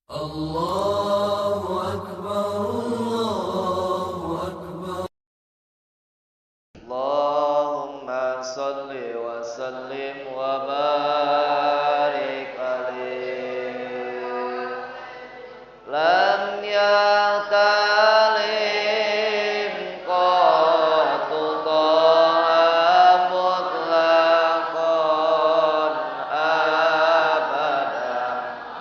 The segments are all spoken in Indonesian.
Allahu Akbar, Allahu Akbar. Allahumma salli wa sallim wa barik alaihi. Lam yatalim qatu ta'a mutlaqan abada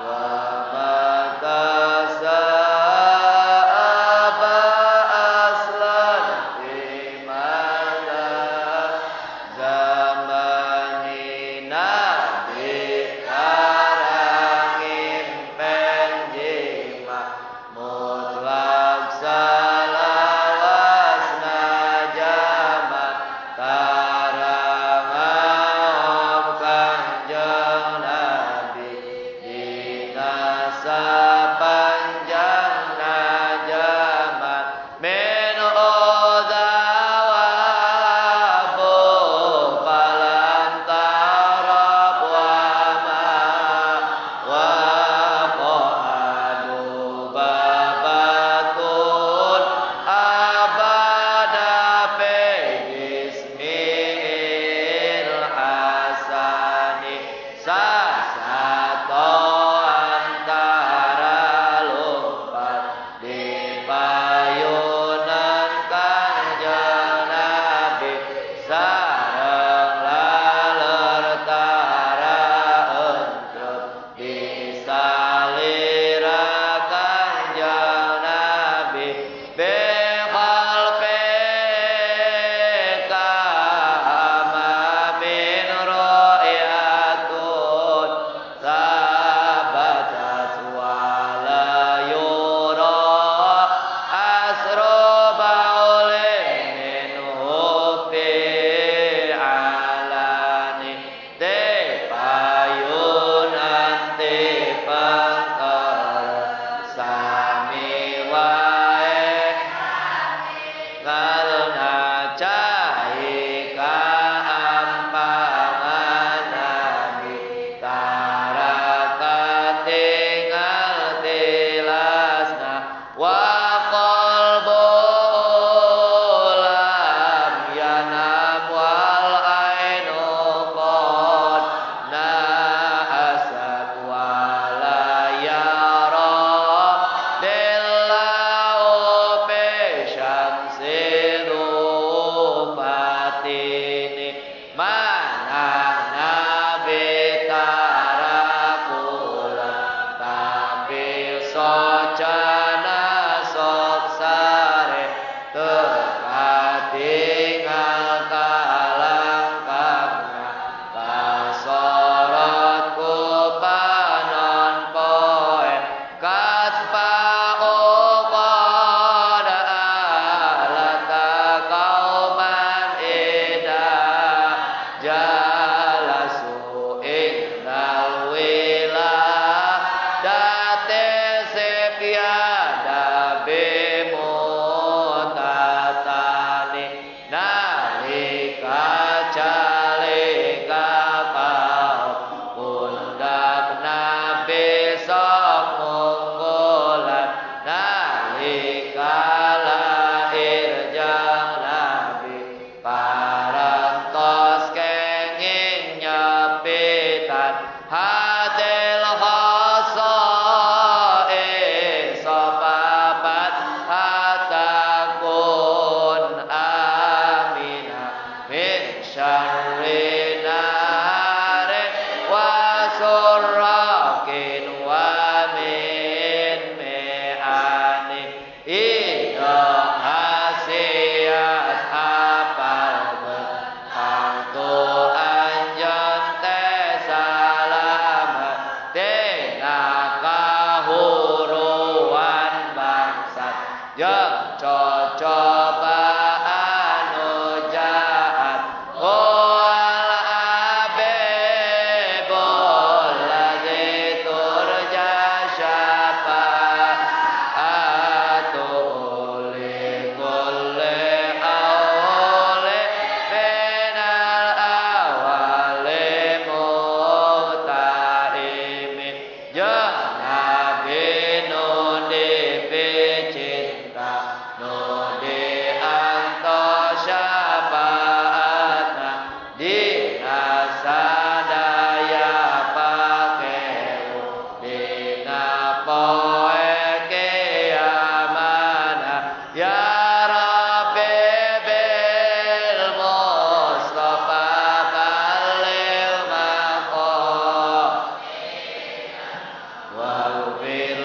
wa matasa'aba aslan fi mala zamanina di karangin penjima mutlak salawasna jamat tarangam kanjeng Nabi dinasa panjangna jamat min odawabu falantarab wa qadu babatun abada fi jismil hasani sasato antara lumpat di payunan kanjeng Nabi sareng lalertara entrut di salira kanjeng Nabi bekal peka amamin ro'yatun sabatat wala yura asroba oleh minhu fi alani te payunan te pangkal sami wae ngalna cai kaampangan Nabi tarakat tinggal tilasna wa qalbu lam yanam wal ainu qad na'asat wala yara dillahu fi syamsi rufatini manah Nabi tarakula tapi socana sok sare terkatingal kalangkangna kasorot kupanon poe katpa'u qad alata kauman ida jalasu indal wiladate sepiada bemutatani nalika calika kau pundak Nabi sok munggulan nalika lahir jang Nabi parantos kenging nyepitan hadil khasai sopapat hatakun amina min syarri narin wa surrakin wa min me'anin ida hasiat apal angtu anjen te salamat tina kahuruan bangsat jeung cocobaan ujaat wal abebul ladzi turja syafaatuhu li kulli awli minal awali muta'imin jeung Nabi poe kiamana ya Rabbi bil Mustafa balil maqam waghfir